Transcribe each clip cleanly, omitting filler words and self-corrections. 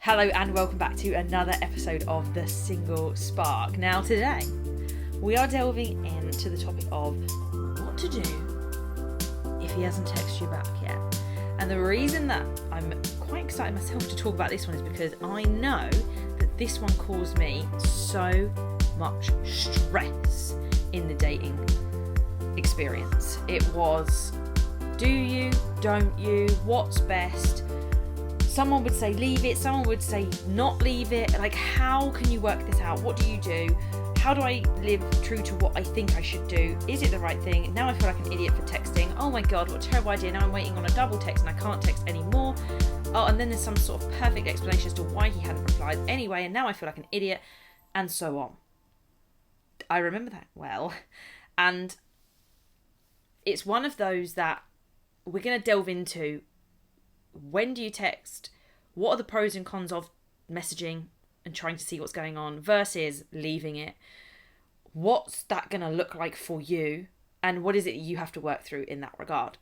Hello and welcome back to another episode of The Single Spark. Now today, we are delving into the topic of what to do if he hasn't texted you back yet. And the reason that I'm quite excited myself to talk about this one is because I know that this one caused me so much stress in the dating experience. It was, do you, don't you, what's best? Someone would say leave it, someone would say not leave it. Like, how can you work this out? What do you do? How do I live true to what I think I should do? Is it the right thing? Now I feel like an idiot for texting. Oh my god, what a terrible idea. Now I'm waiting on a double text and I can't text anymore. Oh, and then there's some sort of perfect explanation as to why he hadn't replied anyway, and now I feel like an idiot, and so on. I remember that well. And it's one of those that we're going to delve into. When do you text? What are the pros and cons of messaging and trying to see what's going on versus leaving it? What's that going to look like for you? And what is it you have to work through in that regard?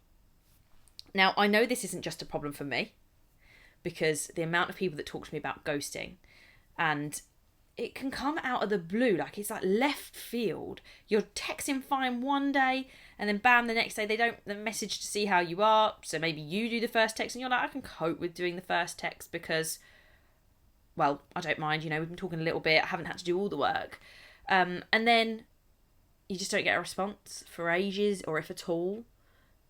Now, I know this isn't just a problem for me, because the amount of people that talk to me about ghosting, and it can come out of the blue, like it's like left field. You're texting fine one day, and then bam, the next day they message to see how you are. So maybe you do the first text and you're like, I can cope with doing the first text because, well, I don't mind, we've been talking a little bit, I haven't had to do all the work. And then you just don't get a response for ages, or if at all.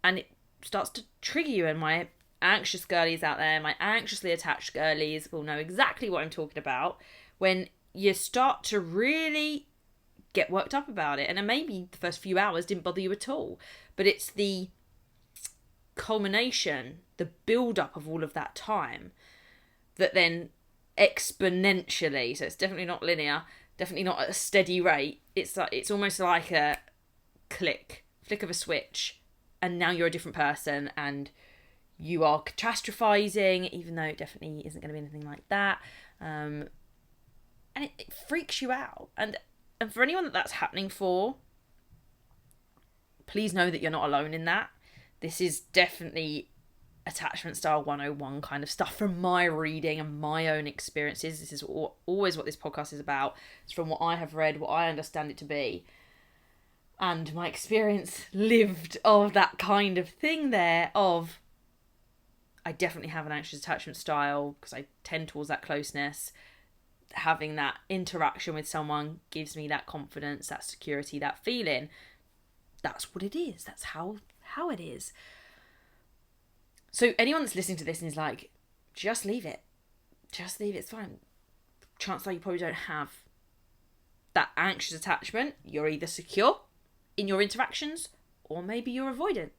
And it starts to trigger you, and my anxious girlies out there, my anxiously attached girlies will know exactly what I'm talking about when you start to really get worked up about it. And then maybe the first few hours didn't bother you at all, but it's the culmination, the build-up of all of that time that then exponentially, so it's definitely not linear, definitely not at a steady rate, it's almost like a flick of a switch, and now you're a different person, and you are catastrophizing, even though it definitely isn't going to be anything like that. And it freaks you out. And for anyone that's happening for, please know that you're not alone in that. This is definitely attachment style 101 kind of stuff from my reading and my own experiences. This is always what this podcast is about. It's from what I have read, what I understand it to be, and my experience lived of that kind of thing there of, I definitely have an anxious attachment style because I tend towards that closeness. Having that interaction with someone gives me that confidence, that security, that feeling. That's what it is. That's how it is. So anyone that's listening to this and is like, just leave it. Just leave it. It's fine. Chances are you probably don't have that anxious attachment. You're either secure in your interactions, or maybe you're avoidant.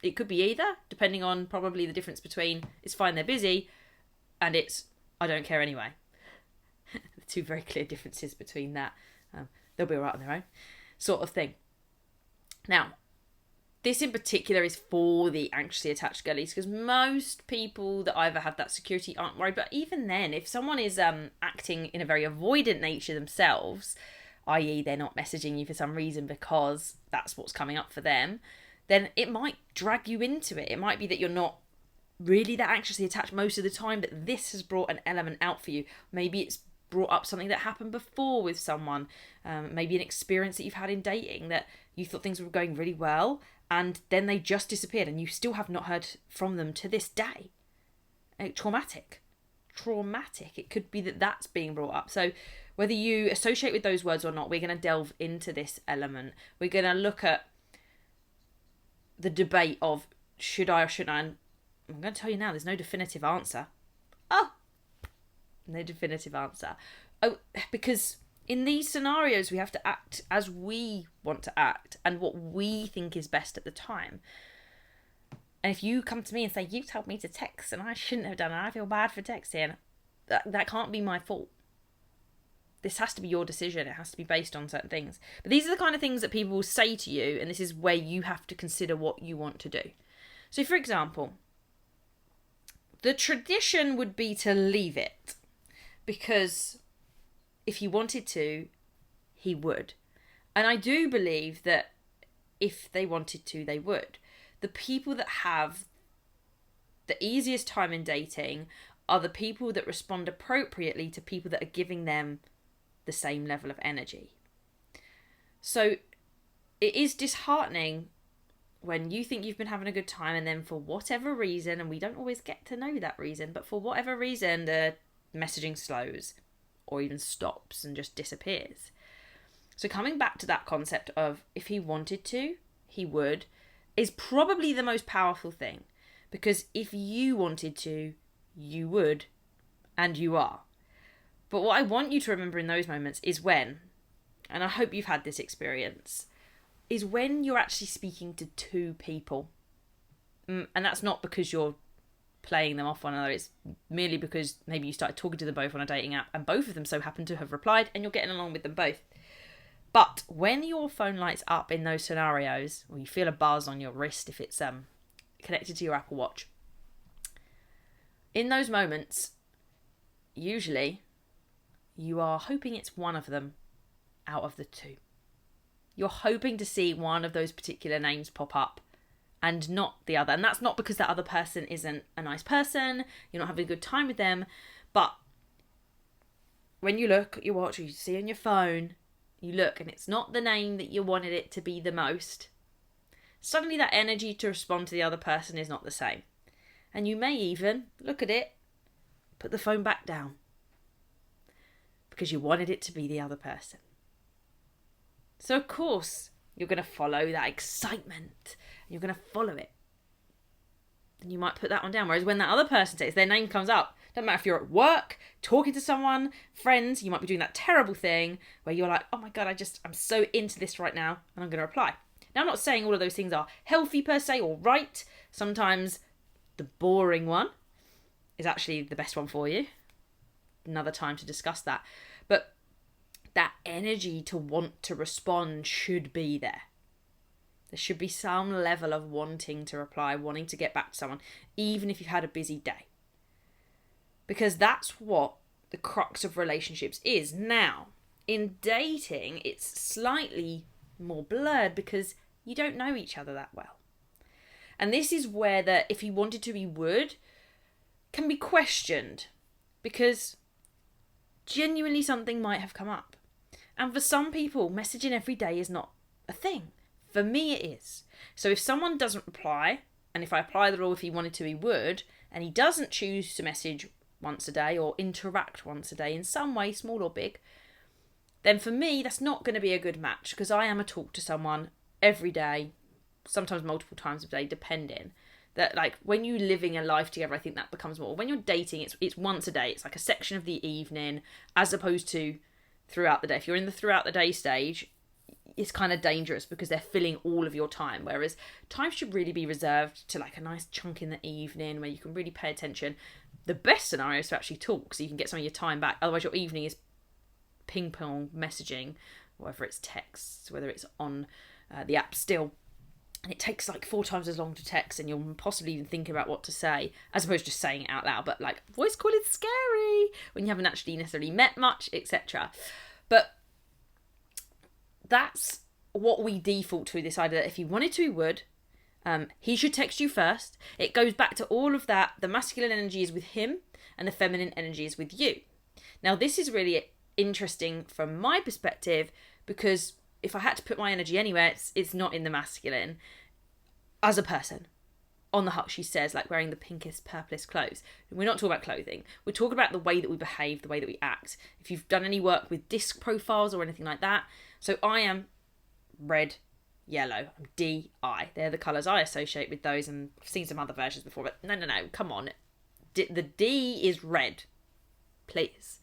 It could be either, depending on probably the difference between it's fine, they're busy, and it's I don't care anyway. The two very clear differences between that. They'll be all right on their own sort of thing. Now, this in particular is for the anxiously attached girlies, because most people that either have that security aren't worried. But even then, if someone is acting in a very avoidant nature themselves, i.e. they're not messaging you for some reason because that's what's coming up for them, then it might drag you into it. It might be that you're not really that anxiously attached most of the time, but this has brought an element out for you. Maybe it's brought up something that happened before with someone, maybe an experience that you've had in dating that you thought things were going really well, and then they just disappeared and you still have not heard from them to this day. Traumatic. It could be that that's being brought up. So whether you associate with those words or not, we're going to delve into this element. We're going to look at the debate of should I or shouldn't I. And I'm going to tell you now, there's no definitive answer. No definitive answer. Because in these scenarios, we have to act as we want to act and what we think is best at the time. And if you come to me and say, you told me to text and I shouldn't have done it, I feel bad for texting, that can't be my fault. This has to be your decision. It has to be based on certain things. But these are the kind of things that people will say to you, and this is where you have to consider what you want to do. So, for example, the tradition would be to leave it, because if he wanted to, he would. And I do believe that if they wanted to, they would. The people that have the easiest time in dating are the people that respond appropriately to people that are giving them the same level of energy. So it is disheartening when you think you've been having a good time and then for whatever reason, and we don't always get to know that reason, but for whatever reason, the messaging slows or even stops and just disappears. So coming back to that concept of if he wanted to, he would, is probably the most powerful thing. Because if you wanted to, you would, and you are. But what I want you to remember in those moments is when, and I hope you've had this experience, is when you're actually speaking to two people. And that's not because you're playing them off one another. It's merely because maybe you started talking to them both on a dating app and both of them so happen to have replied and you're getting along with them both. But when your phone lights up in those scenarios, or you feel a buzz on your wrist if it's connected to your Apple Watch, in those moments, usually you are hoping it's one of them out of the two. You're hoping to see one of those particular names pop up and not the other. And that's not because that other person isn't a nice person, you're not having a good time with them, but when you look at your watch or you see on your phone, you look and it's not the name that you wanted it to be the most, suddenly that energy to respond to the other person is not the same. And you may even look at it, put the phone back down because you wanted it to be the other person. So of course, you're going to follow that excitement. You're going to follow it. And you might put that one down. Whereas when that other person says their name comes up, doesn't matter if you're at work, talking to someone, friends, you might be doing that terrible thing where you're like, oh my God, I'm so into this right now and I'm going to reply. Now, I'm not saying all of those things are healthy per se or right. Sometimes the boring one is actually the best one for you. Another time to discuss that. But that energy to want to respond should be there. There should be some level of wanting to reply, wanting to get back to someone, even if you've had a busy day. Because that's what the crux of relationships is. Now, in dating, it's slightly more blurred because you don't know each other that well. And this is where the if he wanted to, he would can be questioned because genuinely something might have come up. And for some people, messaging every day is not a thing. For me, it is. So if someone doesn't reply, and if I apply the rule if he wanted to, he would, and he doesn't choose to message once a day or interact once a day in some way, small or big, then for me, that's not going to be a good match because I am a talk to someone every day, sometimes multiple times a day, depending. That like when you're living a life together, I think that becomes more. When you're dating, it's once a day. It's like a section of the evening as opposed to throughout the day. If you're in the throughout the day stage, it's kind of dangerous because they're filling all of your time. Whereas time should really be reserved to like a nice chunk in the evening where you can really pay attention. The best scenario is to actually talk so you can get some of your time back. Otherwise your evening is ping pong messaging, whether it's texts, whether it's on the app still. And it takes like 4 times as long to text and you'll possibly even think about what to say as opposed to just saying it out loud. But like voice call is scary when you haven't actually necessarily met much, etc. But that's what we default to, this idea that if he wanted to, he would. He should text you first. It goes back to all of that. The masculine energy is with him and the feminine energy is with you. Now, this is really interesting from my perspective because if I had to put my energy anywhere, it's not in the masculine. As a person, on the hut, she says, like wearing the pinkest, purplest clothes. We're not talking about clothing. We're talking about the way that we behave, the way that we act. If you've done any work with disc profiles or anything like that. So I am red, yellow. I'm DI. They're the colours I associate with those, and I've seen some other versions before, but no, come on. The D is red, please.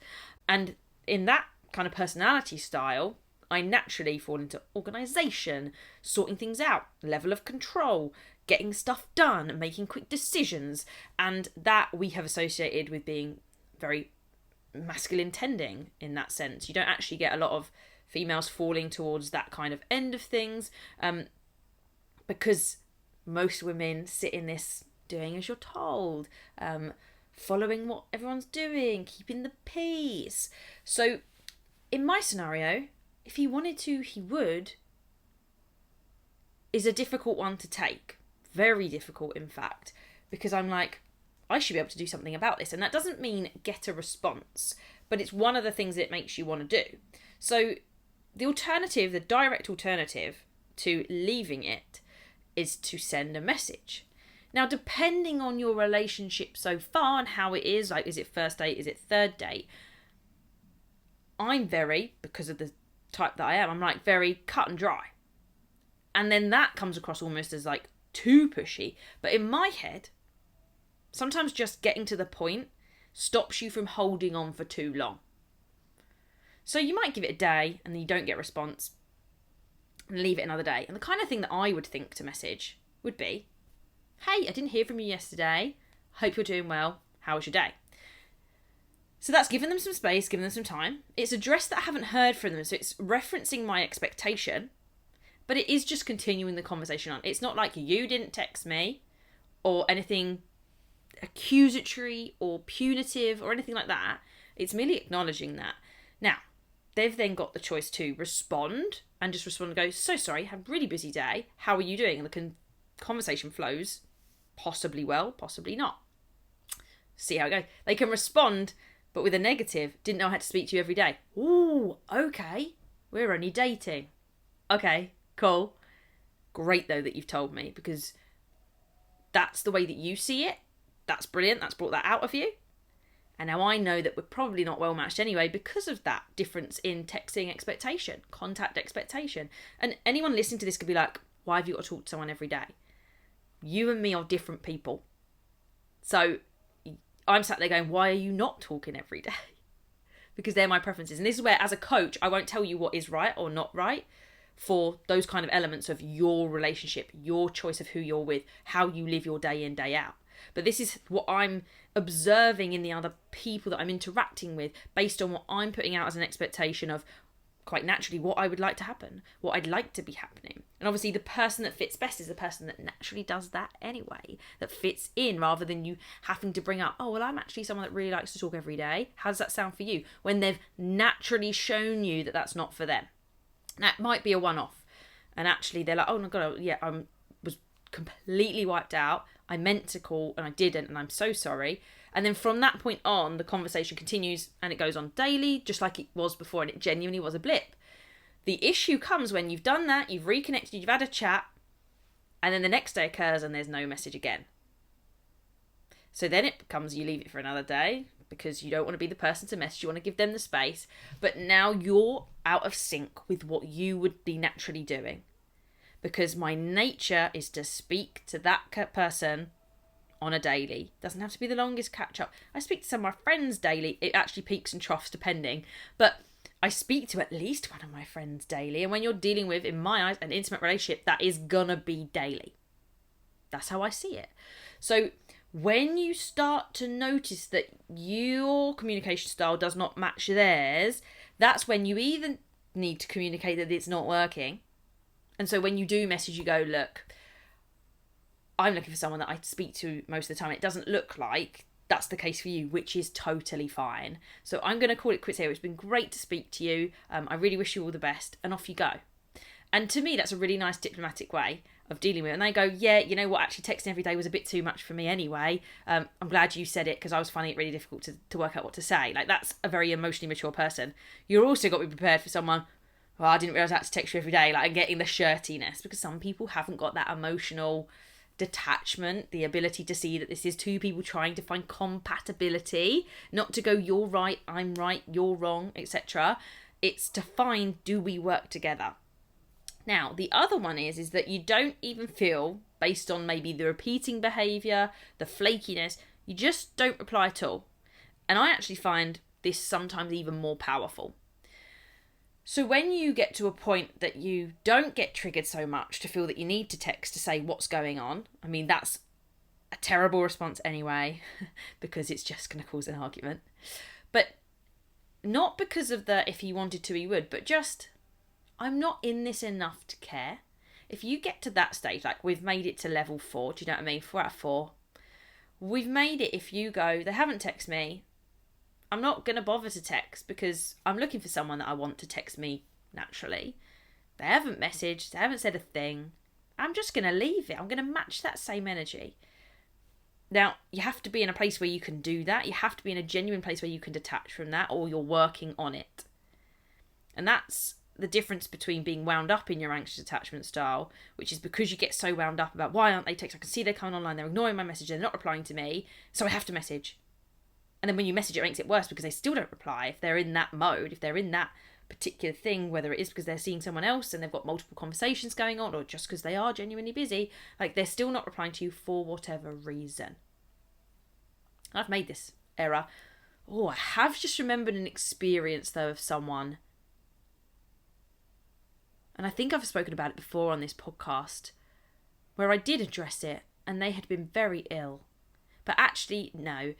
And in that kind of personality style, I naturally fall into organisation, sorting things out, level of control, getting stuff done, making quick decisions. And that we have associated with being very masculine tending in that sense. You don't actually get a lot of females falling towards that kind of end of things because most women sit in this doing as you're told, following what everyone's doing, keeping the peace. So in my scenario, if he wanted to, he would, is a difficult one to take. Very difficult, in fact, because I'm like, I should be able to do something about this. And that doesn't mean get a response, but it's one of the things it makes you want to do. So the alternative, the direct alternative to leaving it, is to send a message. Now, depending on your relationship so far and how it is, like, is it first date, is it third date? I'm very, because of the type that I am, I'm like very cut and dry. And then that comes across almost as like too pushy. But in my head, sometimes just getting to the point stops you from holding on for too long. So you might give it a day and then you don't get a response and leave it another day. And the kind of thing that I would think to message would be, hey, I didn't hear from you yesterday. Hope you're doing well. How was your day? So that's giving them some space, giving them some time. It's addressed that I haven't heard from them. So it's referencing my expectation, but it is just continuing the conversation on. It's not like you didn't text me or anything accusatory or punitive or anything like that. It's merely acknowledging that. Now, they've then got the choice to respond and just respond and go, so sorry, had a really busy day. How are you doing? And the conversation flows possibly well, possibly not. See how it goes. They can respond, but with a negative, didn't know how to speak to you every day. Ooh, okay. We're only dating. Okay, cool. Great, though, that you've told me, because that's the way that you see it. That's brilliant. That's brought that out of you. And now I know that we're probably not well matched anyway because of that difference in texting expectation, contact expectation. And anyone listening to this could be like, why have you got to talk to someone every day? You and me are different people. So I'm sat there going, why are you not talking every day? Because they're my preferences. And this is where, as a coach, I won't tell you what is right or not right for those kind of elements of your relationship, your choice of who you're with, how you live your day in, day out. But this is what I'm observing in the other people that I'm interacting with based on what I'm putting out as an expectation of, quite naturally, what I would like to happen, what I'd like to be happening. And obviously the person that fits best is the person that naturally does that anyway, that fits in, rather than you having to bring up, oh, well, I'm actually someone that really likes to talk every day. How does that sound for you? When they've naturally shown you that that's not for them. That might be a one-off. And actually they're like, oh my God, yeah, I was completely wiped out. I meant to call and I didn't, and I'm so sorry. And then from that point on, the conversation continues and it goes on daily, just like it was before, and it genuinely was a blip. The issue comes when you've done that, you've reconnected, you've had a chat, and then the next day occurs and there's no message again. So then it becomes, you leave it for another day because you don't want to be the person to message, you want to give them the space, but now you're out of sync with what you would be naturally doing. Because my nature is to speak to that person on a daily. Doesn't have to be the longest catch up. I speak to some of my friends daily. It actually peaks and troughs depending. But I speak to at least one of my friends daily. And when you're dealing with, in my eyes, an intimate relationship, that is gonna be daily. That's how I see it. So when you start to notice that your communication style does not match theirs, that's when you either need to communicate that it's not working. And so when you do message, you go, look, I'm looking for someone that I speak to most of the time. It doesn't look like that's the case for you, which is totally fine. So I'm going to call it quits here. It's been great to speak to you. I really wish you all the best, and off you go. And to me, that's a really nice diplomatic way of dealing with it. And they go, yeah, you know what, actually texting every day was a bit too much for me anyway. I'm glad you said it because I was finding it really difficult to work out what to say. Like, that's a very emotionally mature person. You're also got to be prepared for someone, well, I didn't realise I had to text you every day, like, and getting the shirtiness, because some people haven't got that emotional detachment, the ability to see that this is two people trying to find compatibility, not to go, you're right, I'm right, you're wrong, etc. It's to find, do we work together? Now, the other one is that you don't even feel, based on maybe the repeating behaviour, the flakiness, you just don't reply at all. And I actually find this sometimes even more powerful. So when you get to a point that you don't get triggered so much to feel that you need to text to say what's going on, I mean, that's a terrible response anyway, because it's just going to cause an argument. But not because of the, if he wanted to, he would, but just, I'm not in this enough to care. If you get to that stage, like we've made it to level 4, do you know what I mean? 4 out of 4. We've made it, if you go, they haven't texted me, I'm not going to bother to text because I'm looking for someone that I want to text me naturally. They haven't messaged, they haven't said a thing. I'm just going to leave it. I'm going to match that same energy. Now, you have to be in a place where you can do that. You have to be in a genuine place where you can detach from that, or you're working on it. And that's the difference between being wound up in your anxious attachment style, which is because you get so wound up about why aren't they texting? I can see they're coming online, they're ignoring my message, they're not replying to me, so I have to message. And then when you message, it makes it worse because they still don't reply. If they're in that mode, if they're in that particular thing, whether it is because they're seeing someone else and they've got multiple conversations going on, or just because they are genuinely busy, like they're still not replying to you for whatever reason. I've made this error. I have just remembered an experience though of someone, and I think I've spoken about it before on this podcast, where I did address it and they had been very ill. But actually, no,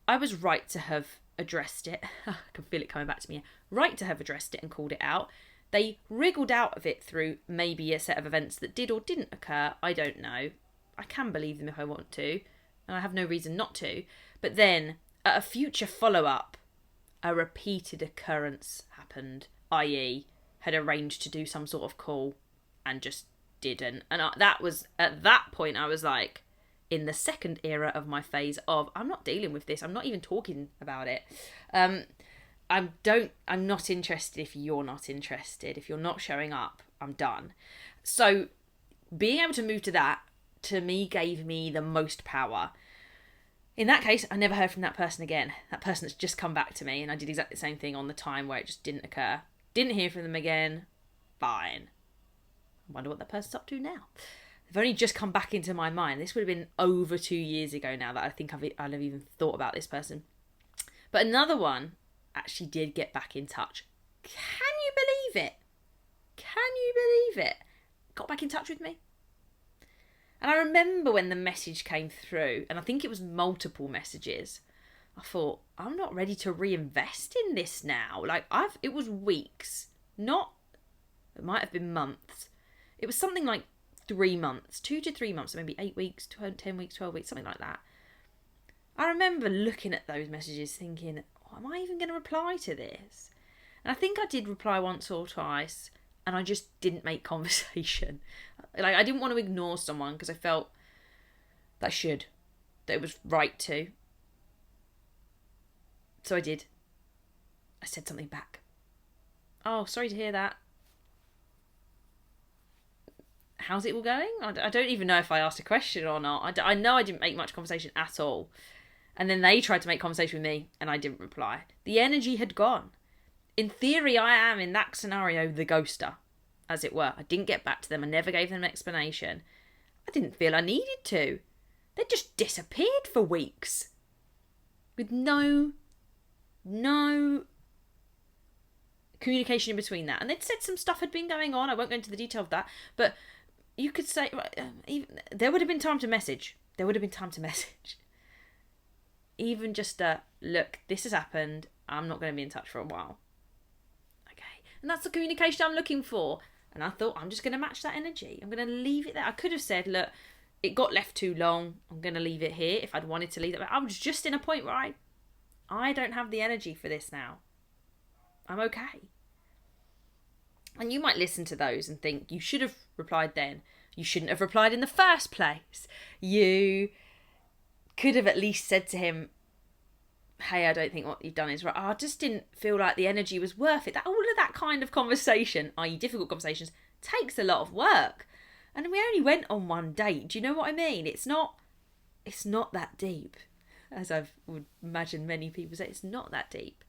I was right to have addressed it. I can feel it coming back to me. Right to have addressed it and called it out. They wriggled out of it through maybe a set of events that did or didn't occur. I don't know. I can believe them if I want to, and I have no reason not to. But then, at a future follow-up, a repeated occurrence happened, i.e. had arranged to do some sort of call and just didn't. And that was, at that point, I was like, in the second era of my phase of, I'm not dealing with this. I'm not even talking about it. I'm not interested if you're not interested. If you're not showing up, I'm done. So being able to move to that, to me, gave me the most power. In that case, I never heard from that person again. That person that's just come back to me, and I did exactly the same thing on the time where it just didn't occur. Didn't hear from them again. Fine. I wonder what that person's up to now. They've only just come back into my mind. This would have been over 2 years ago now that I think I'll have even thought about this person. But another one actually did get back in touch. Can you believe it? Can you believe it? Got back in touch with me. And I remember when the message came through, and I think it was multiple messages, I thought, I'm not ready to reinvest in this now. Like, it was weeks, it might have been months. It was something like 3 months, 2 to 3 months, maybe 8 weeks, 10 weeks, 12 weeks, something like that. I remember looking at those messages thinking, am I even going to reply to this? And I think I did reply once or twice, and I just didn't make conversation. Like, I didn't want to ignore someone because I felt that it was right to. So I did. I said something back. Oh, sorry to hear that. How's it all going? I don't even know if I asked a question or not. I know I didn't make much conversation at all. And then they tried to make conversation with me and I didn't reply. The energy had gone. In theory, I am, in that scenario, the ghoster, as it were. I didn't get back to them. I never gave them an explanation. I didn't feel I needed to. They just disappeared for weeks. With no communication in between that. And they'd said some stuff had been going on. I won't go into the detail of that. But you could say, there would have been time to message. Even just look, this has happened. I'm not going to be in touch for a while. Okay. And that's the communication I'm looking for. And I thought, I'm just going to match that energy. I'm going to leave it there. I could have said, look, it got left too long. I'm going to leave it here if I'd wanted to leave it. But I was just in a point where I don't have the energy for this now. I'm okay. And you might listen to those and think, you should have replied then. You shouldn't have replied in the first place. You could have at least said to him, hey, I don't think what you've done is right. I just didn't feel like the energy was worth it. All of that kind of conversation, i.e. difficult conversations, takes a lot of work. And we only went on one date. Do you know what I mean? It's not that deep. As I would imagine many people say, it's not that deep.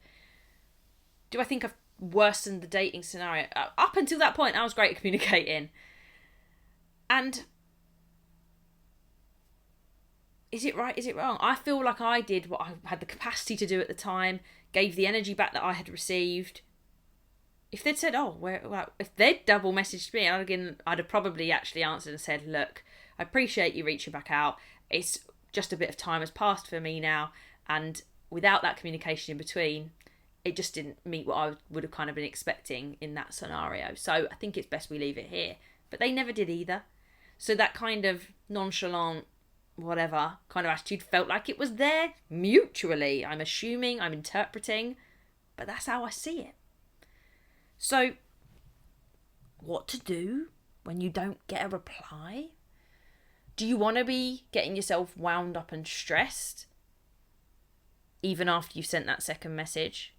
Do I think I've worsened the dating scenario? Up until that point, I was great at communicating. And is it right? Is it wrong? I feel like I did what I had the capacity to do at the time, gave the energy back that I had received. If they'd said, if they'd double messaged me, I'd have probably actually answered and said, look, I appreciate you reaching back out. It's just a bit of time has passed for me now. And without that communication in between, it just didn't meet what I would have kind of been expecting in that scenario. So I think it's best we leave it here. But they never did either. So that kind of nonchalant, whatever kind of attitude felt like it was there mutually. I'm assuming, I'm interpreting, but that's how I see it. So, what to do when you don't get a reply? Do you want to be getting yourself wound up and stressed even after you've sent that second message?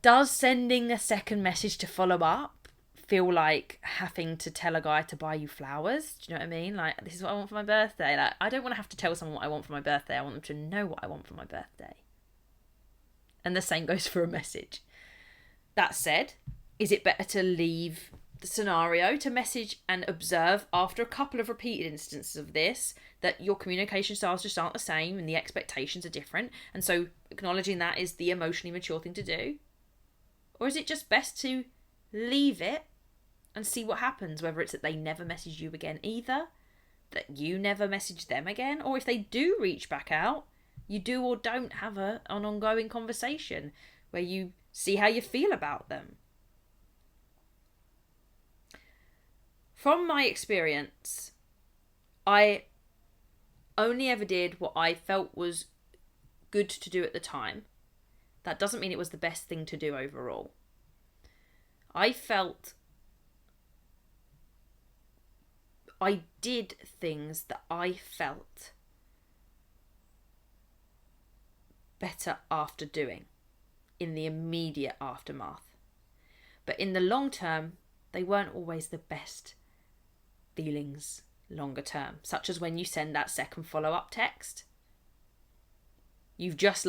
Does sending a second message to follow up feel like having to tell a guy to buy you flowers? Do you know what I mean? Like, this is what I want for my birthday. Like, I don't want to have to tell someone what I want for my birthday. I want them to know what I want for my birthday. And the same goes for a message. That said, is it better to leave the scenario to message and observe after a couple of repeated instances of this that your communication styles just aren't the same and the expectations are different, and so acknowledging that is the emotionally mature thing to do? Or is it just best to leave it and see what happens, whether it's that they never message you again either, that you never message them again, or if they do reach back out, you do or don't have an ongoing conversation where you see how you feel about them. From my experience, I only ever did what I felt was good to do at the time. That doesn't mean it was the best thing to do overall. I felt I did things that I felt better after doing in the immediate aftermath. But in the long term, they weren't always the best feelings longer term, such as when you send that second follow-up text. You've just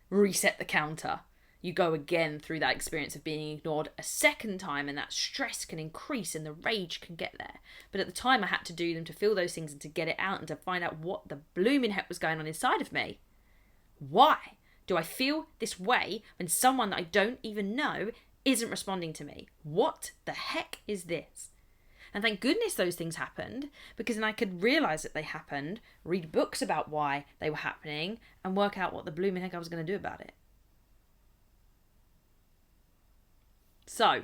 reset the counter. You go again through that experience of being ignored a second time, and that stress can increase and the rage can get there. But at the time I had to do them to feel those things and to get it out and to find out what the blooming heck was going on inside of me. Why do I feel this way when someone that I don't even know isn't responding to me? What the heck is this? And thank goodness those things happened, because then I could realise that they happened, read books about why they were happening, and work out what the blooming heck I was going to do about it. So,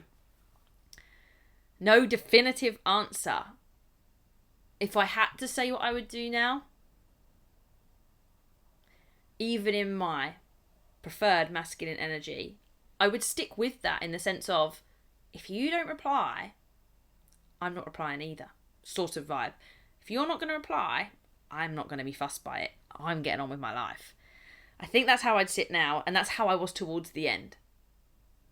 no definitive answer. If I had to say what I would do now, even in my preferred masculine energy, I would stick with that in the sense of, if you don't reply, I'm not replying either, sort of vibe. If you're not going to reply, I'm not going to be fussed by it. I'm getting on with my life. I think that's how I'd sit now, and that's how I was towards the end.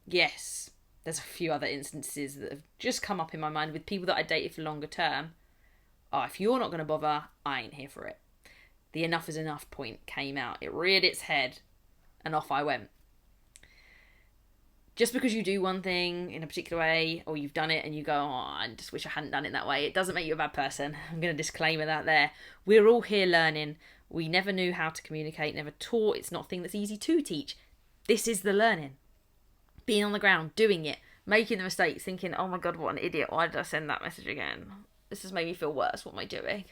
Yes, there's a few other instances that have just come up in my mind with people that I dated for longer term. Oh, if you're not going to bother, I ain't here for it. The enough is enough point came out. It reared its head, and off I went. Just because you do one thing in a particular way, or you've done it and you go, oh, I just wish I hadn't done it that way, it doesn't make you a bad person. I'm going to disclaimer that there. We're all here learning. We never knew how to communicate, never taught. It's not a thing that's easy to teach. This is the learning. Being on the ground, doing it, making the mistakes, thinking, oh my God, what an idiot. Why did I send that message again? This has made me feel worse. What am I doing?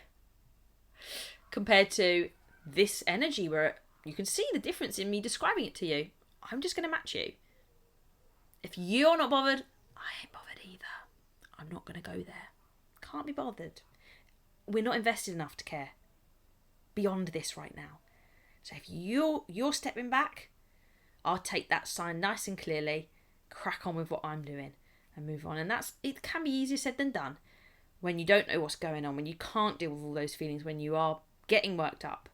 Compared to this energy where you can see the difference in me describing it to you. I'm just going to match you. If you're not bothered, I ain't bothered either. I'm not going to go there. Can't be bothered. We're not invested enough to care beyond this right now. So if you're stepping back, I'll take that sign nice and clearly, crack on with what I'm doing and move on. And it can be easier said than done when you don't know what's going on, when you can't deal with all those feelings, when you are getting worked up.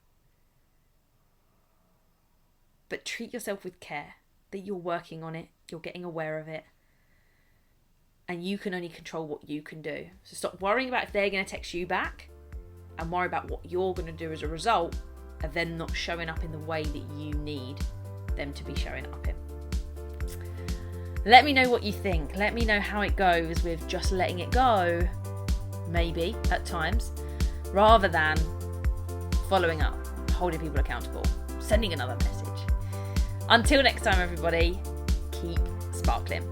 But treat yourself with care, that you're working on it, you're getting aware of it, and you can only control what you can do. So stop worrying about if they're going to text you back and worry about what you're going to do as a result of them not showing up in the way that you need them to be showing up in. Let me know what you think. Let me know how it goes with just letting it go, maybe at times, rather than following up, holding people accountable, sending another message. Until next time, everybody, keep sparkling.